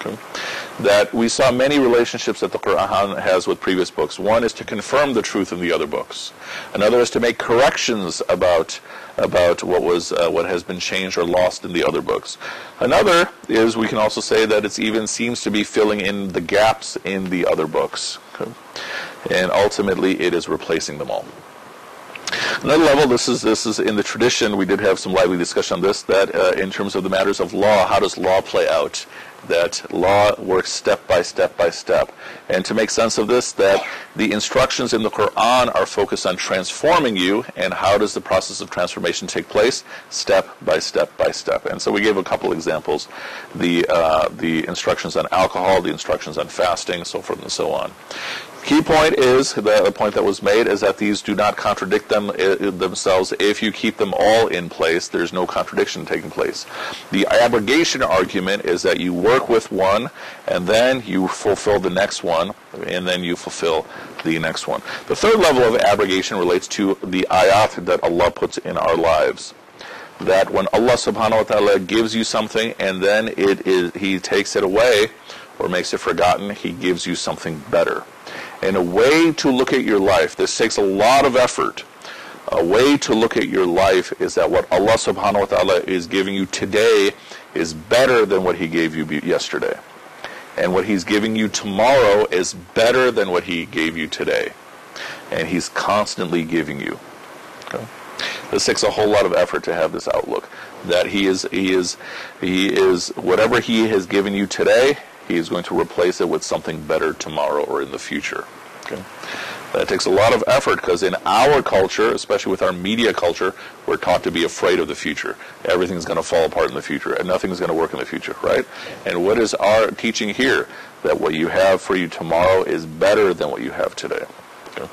Okay. That we saw many relationships that the Quran has with previous books. One is to confirm the truth in the other books. Another is to make corrections about what has been changed or lost in the other books. Another is, we can also say that it even seems to be filling in the gaps in the other books. Okay. And ultimately it is replacing them all. Another level, this is in the tradition, we did have some lively discussion on this, that in terms of the matters of law, how does law play out? That law works step by step by step. And to make sense of this, that the instructions in the Quran are focused on transforming you, and how does the process of transformation take place? Step by step by step. And so we gave a couple examples. The instructions on alcohol, the instructions on fasting, so forth and so on. Key point is, the point that was made, is that these do not contradict themselves. If you keep them all in place, there's no contradiction taking place. The abrogation argument is that you work with one, and then you fulfill the next one, and then you fulfill the next one. The third level of abrogation relates to the ayat that Allah puts in our lives. That when Allah subhanahu wa ta'ala gives you something, and then He takes it away, or makes it forgotten, He gives you something better. And a way to look at your life, this takes a lot of effort. A way to look at your life is that what Allah subhanahu wa ta'ala is giving you today is better than what He gave you yesterday. And what He's giving you tomorrow is better than what He gave you today. And He's constantly giving you. Okay? This takes a whole lot of effort to have this outlook. That He is whatever He has given you today, He is going to replace it with something better tomorrow or in the future. Okay? That takes a lot of effort, because in our culture, especially with our media culture, we're taught to be afraid of the future. Everything's going to fall apart in the future, and nothing's going to work in the future, right? And what is our teaching here? That what you have for you tomorrow is better than what you have today. Okay?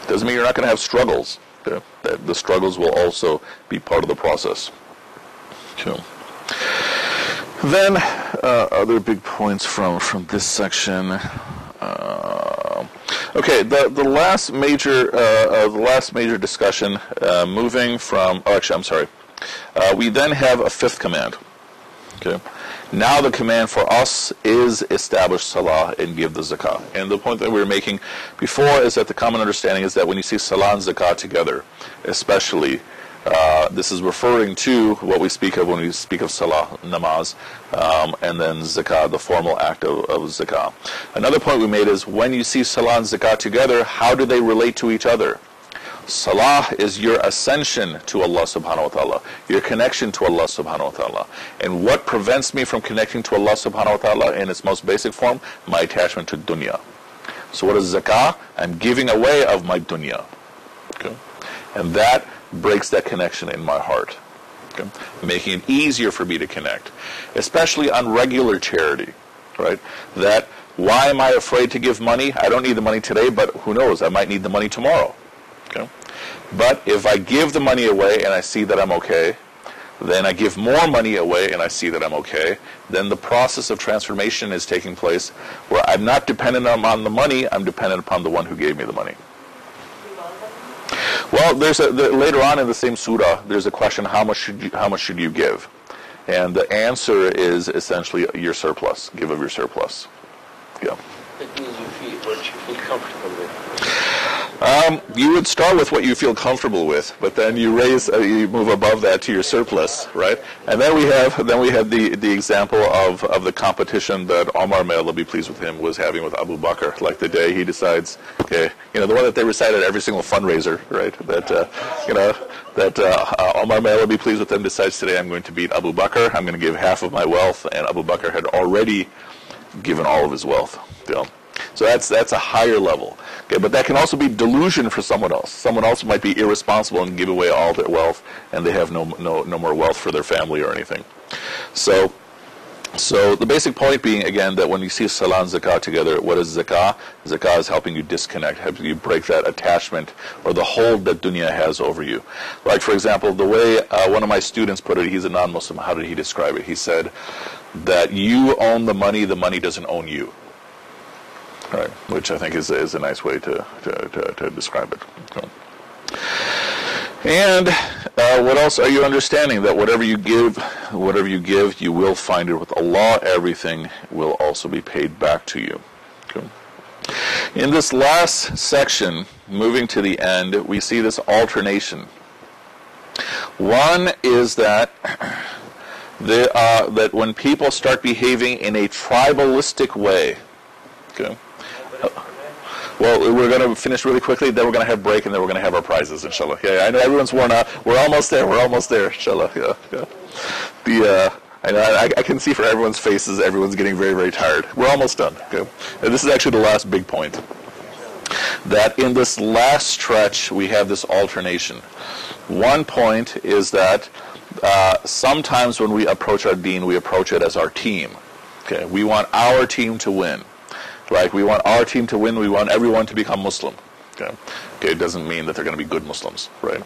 Doesn't mean you're not going to have struggles. Okay? That the struggles will also be part of the process. Okay. Then, other big points from this section. Okay, the last major discussion, moving from. Oh, actually, I'm sorry. We then have a 5th command. Okay. Now the command for us is establish salah and give the zakah. And the point that we were making before is that the common understanding is that when you see salah and zakah together, especially. This is referring to what we speak of when we speak of salah, namaz, and then zakah, the formal act of zakah. Another point we made is when you see salah and zakah together, how do they relate to each other? Salah is your ascension to Allah subhanahu wa ta'ala, your connection to Allah subhanahu wa ta'ala. And what prevents me from connecting to Allah subhanahu wa ta'ala in its most basic form? My attachment to dunya. So what is zakah? I'm giving away of my dunya. Okay? And that breaks that connection in my heart, okay? Making it easier for me to connect, especially on regular charity, right? That, why am I afraid to give money? I don't need the money today, but who knows, I might need the money tomorrow, okay? But if I give the money away and I see that I'm okay, then I give more money away and I see that I'm okay, then the process of transformation is taking place where I'm not dependent on the money, I'm dependent upon the one who gave me the money. Well, later on in the same surah, there's a question: how much should you give? And the answer is essentially your surplus. Give of your surplus. Yeah. That means what you feel comfortable with. You would start with what you feel comfortable with, but then you move above that to your surplus, right? And then we have the example of the competition that Omer, may Allah be pleased with him, was having with Abu Bakr. Like the day he decides, okay, the one that they recite at every single fundraiser, right? That Omer, may Allah be pleased with him, decides today I'm going to beat Abu Bakr. I'm going to give half of my wealth, and Abu Bakr had already given all of his wealth. So that's a higher level. Okay, but that can also be delusion for someone else. Someone else might be irresponsible and give away all their wealth, and they have no more wealth for their family or anything. So the basic point being, again, that when you see salah and zakah together, what is zakah? Zakah is helping you disconnect, helping you break that attachment or the hold that dunya has over you. Like, for example, the way one of my students put it, he's a non-Muslim, how did he describe it? He said that you own the money doesn't own you. Right, which I think is a nice way to describe it. So. And what else are you understanding? That whatever you give, you will find it with Allah. Everything will also be paid back to you. Okay. In this last section, moving to the end, we see this alternation. One is that that when people start behaving in a tribalistic way. Okay. Well, we're going to finish really quickly, then we're going to have break, and then we're going to have our prizes, inshallah. Yeah, I know everyone's worn out. We're almost there, inshallah. Yeah. I can see for everyone's faces, everyone's getting very, very tired. We're almost done. Okay? And this is actually the last big point. That in this last stretch, we have this alternation. One point is that sometimes when we approach our deen, we approach it as our team. Okay? We want our team to win. Like, we want our team to win, we want everyone to become Muslim. Okay, it doesn't mean that they're going to be good Muslims, right?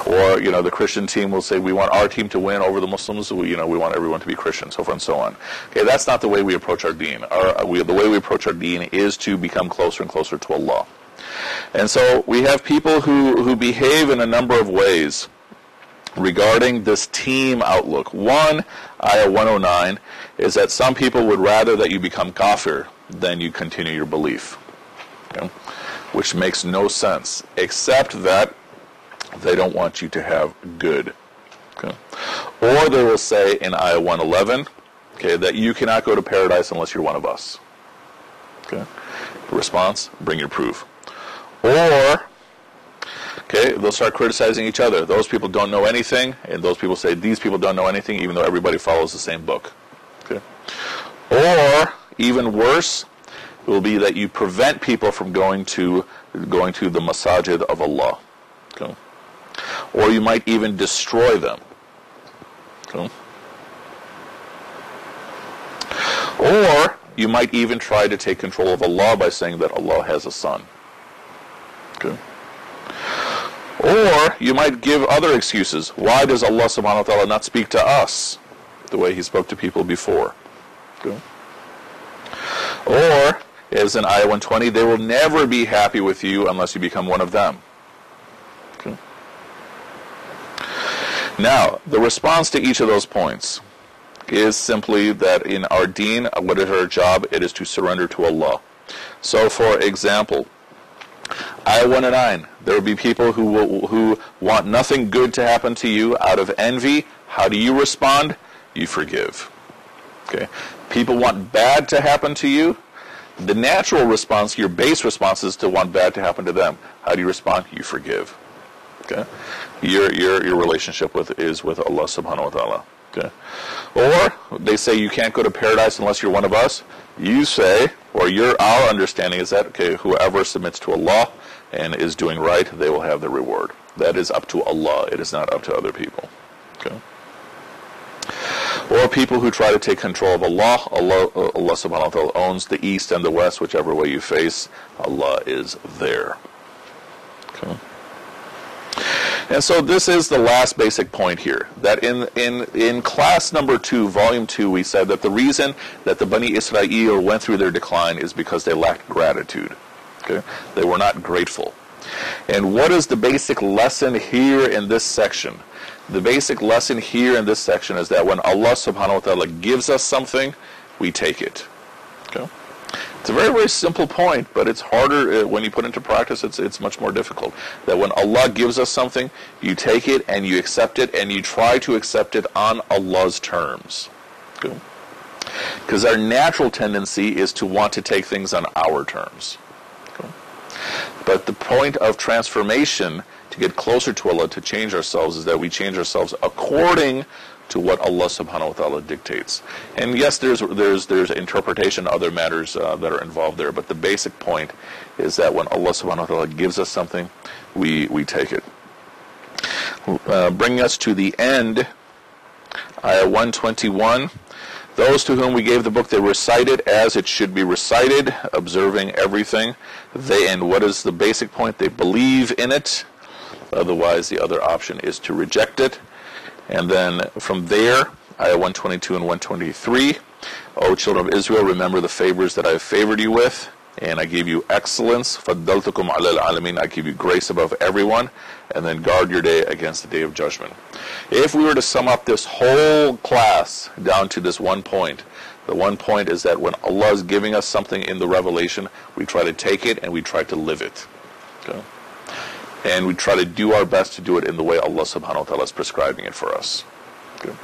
Or, the Christian team will say, we want our team to win over the Muslims, we want everyone to be Christian, so forth and so on. Okay, that's not the way we approach our deen. The way we approach our deen is to become closer and closer to Allah. And so we have people who behave in a number of ways regarding this team outlook. One, ayah 109, is that some people would rather that you become kafir than you continue your belief. Okay? Which makes no sense, except that they don't want you to have good. Okay? Or they will say in ayah 111, okay, that you cannot go to paradise unless you're one of us. Okay? Response, bring your proof. Or, okay, they'll start criticizing each other. Those people don't know anything, and those people say these people don't know anything, even though everybody follows the same book. Okay? Or, even worse, it will be that you prevent people from going to the masajid of Allah. Okay? Or you might even destroy them. Okay? Or you might even try to take control of Allah by saying that Allah has a son. Okay? Or you might give other excuses. Why does Allah subhanahu wa ta'ala not speak to us the way He spoke to people before? Okay? Or, as in ayah 120, they will never be happy with you unless you become one of them. Okay. Now, the response to each of those points is simply that in our deen, what is our job? It is to surrender to Allah. So, for example, ayah 109, there will be people who want nothing good to happen to you out of envy. How do you respond? You forgive. Okay. People want bad to happen to you. The natural response, your base response, is to want bad to happen to them. How do you respond? You forgive. Okay. Your relationship is with Allah subhanahu wa ta'ala. Okay. Or they say you can't go to paradise unless you're one of us. You say, or our understanding is that, okay, whoever submits to Allah and is doing right, they will have the reward. That is up to Allah. It is not up to other people. Okay. Or people who try to take control of Allah. Allah subhanahu wa ta'ala owns the east and the west, whichever way you face, Allah is there. Okay. And so this is the last basic point here, that in class number 2, volume 2, we said that the reason that the Bani Israel went through their decline is because they lacked gratitude. Okay? They were not grateful. And what is the basic lesson here in this section? The basic lesson here in this section is that when Allah subhanahu wa ta'ala gives us something, we take it. Okay? It's a very, very simple point, but it's harder when you put into practice. It's much more difficult. That when Allah gives us something, you take it and you accept it, and you try to accept it on Allah's terms. Okay? Because our natural tendency is to want to take things on our terms. Okay? But the point of transformation, to get closer to Allah, to change ourselves, is that we change ourselves according to what Allah subhanahu wa ta'ala dictates. And yes, there's interpretation, other matters that are involved there, but the basic point is that when Allah subhanahu wa ta'ala gives us something, we take it. Bringing us to the end, ayah 121. Those to whom we gave the book, they recite it as it should be recited, observing everything. And what is the basic point? They believe in it. Otherwise, the other option is to reject it. And then from there, ayah 122 and 123. O children of Israel, remember the favors that I have favored you with, and I gave you excellence. فَضَّلْتُكُمْ عَلَى الْعَالَمِينَ, I give you grace above everyone. And then guard your day against the day of judgment. If we were to sum up this whole class down to this one point, the one point is that when Allah is giving us something in the revelation, we try to take it and we try to live it. Okay? And we try to do our best to do it in the way Allah subhanahu wa ta'ala is prescribing it for us. Okay?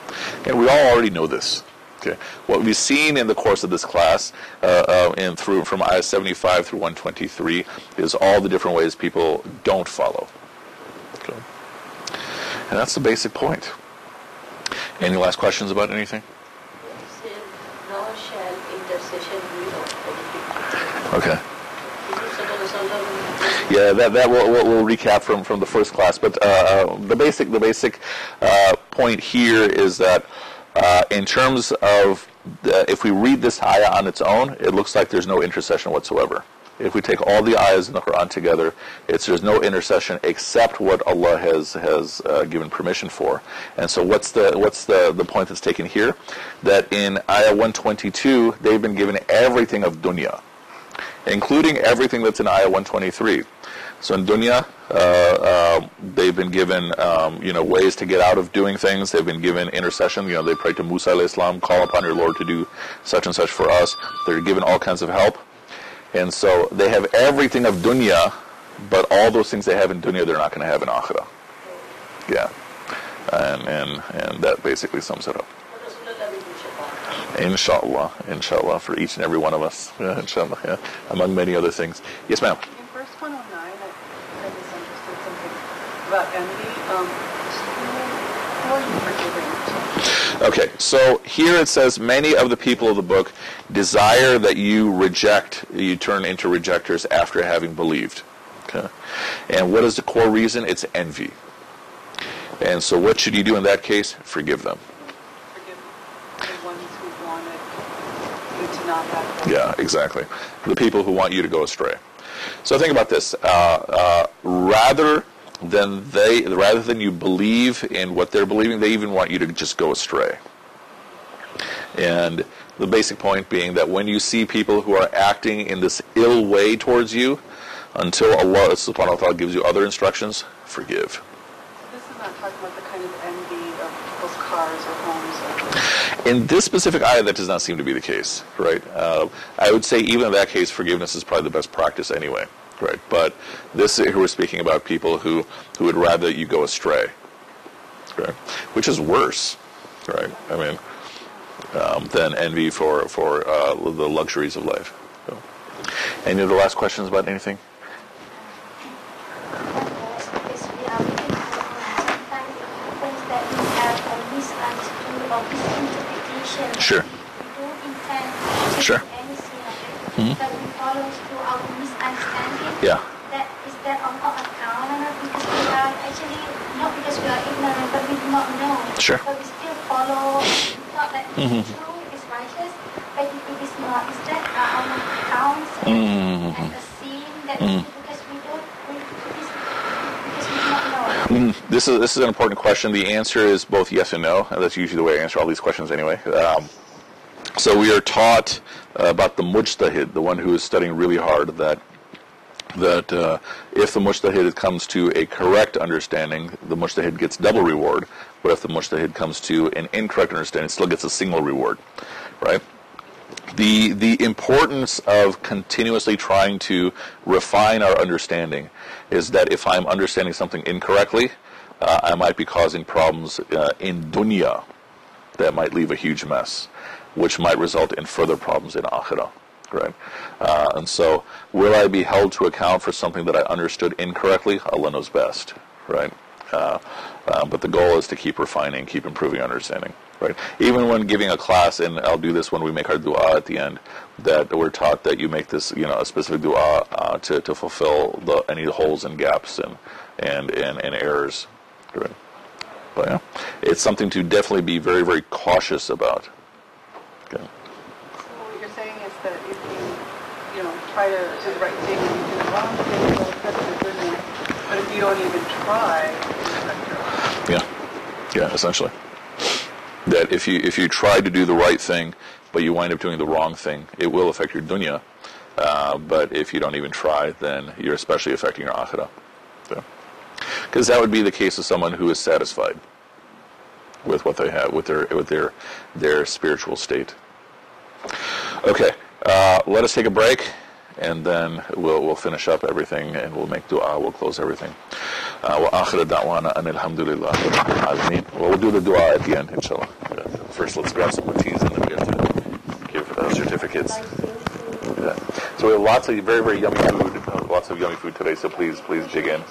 And we all already know this. Okay. What we've seen in the course of this class, and from ayah 75 through 123, is all the different ways people don't follow. Okay. And that's the basic point. Any last questions about anything? Now shall intercession be of okay. Yeah, that we'll recap from the first class. But the basic point here is that in terms of if we read this ayah on its own, it looks like there's no intercession whatsoever. If we take all the ayahs in the Quran together, there's no intercession except what Allah has given permission for. And so what's the point that's taken here? That in ayah 122, they've been given everything of dunya, including everything that's in ayah 123. So in dunya, they've been given ways to get out of doing things. They've been given intercession. They pray to Musa alayhi salam, call upon your Lord to do such and such for us. They're given all kinds of help. And so they have everything of dunya, but all those things they have in dunya, they're not going to have in akhirah. Yeah. And that basically sums it up. Inshallah, for each and every one of us. Inshallah, yeah. Among many other things. Yes, ma'am. In verse 109, I misunderstood something about envy. Who are you forgiving? Okay, so here it says, many of the people of the book desire that you turn into rejectors after having believed. Okay, and what is the core reason? It's envy. And so what should you do in that case? Forgive them. Forgive the ones who wanted you to not have them. Yeah, exactly. The people who want you to go astray. So think about this. Rather than you believe in what they're believing, they even want you to just go astray. And the basic point being that when you see people who are acting in this ill way towards you, until Allah subhanahu wa ta'ala gives you other instructions, forgive. This is not talking about the kind of envy of people's cars or homes. In this specific ayah, that does not seem to be the case, right? I would say even in that case, forgiveness is probably the best practice anyway. Right, but this here we're speaking about people who would rather you go astray, right? Which is worse, right? I mean, than envy for the luxuries of life. So, any other last questions about anything? Sure. Sure. Yeah. Is that on our account or not? Because we are actually, not because we are ignorant, but we do not know. Sure. But we still follow, not that it's true, it's righteous, but if it is not, is that on our account as a sin that because we do not know? This is an important question. The answer is both yes and no. That's usually the way I answer all these questions anyway. So we are taught about the mujtahid, the one who is studying really hard, that if the mujtahid comes to a correct understanding, the mujtahid gets double reward. But if the mujtahid comes to an incorrect understanding, it still gets a single reward, right? The importance of continuously trying to refine our understanding is that if I'm understanding something incorrectly, I might be causing problems in dunya that might leave a huge mess, which might result in further problems in akhirah. Right? And so, will I be held to account for something that I understood incorrectly? Allah knows best, right? But the goal is to keep refining, keep improving understanding. Right? Even when giving a class, and I'll do this when we make our dua at the end, that we're taught that you make this, a specific dua to fulfill any holes and gaps and errors. Right? But yeah, it's something to definitely be very, very cautious about. Okay. So what you're saying is that if you try to do the right thing and you do the wrong thing, it'll affect your goodness. But if you don't even try, it'll affect your life. Yeah, essentially. That if you try to do the right thing, but you wind up doing the wrong thing, it will affect your dunya. But if you don't even try, then you're especially affecting your akhirah. Because that would be the case of someone who is satisfied with what they have, with their spiritual state. Okay, let us take a break, and then we'll finish up everything, and we'll make dua. We'll close everything. Wa akhir da'wana anil hamdulillah rabbil alamin. Well, we'll do the dua at the end, inshallah. First, let's grab some teas, and then we have to give certificates. Yeah. So we have lots of very, very yummy food. Lots of yummy food today. So please jig in.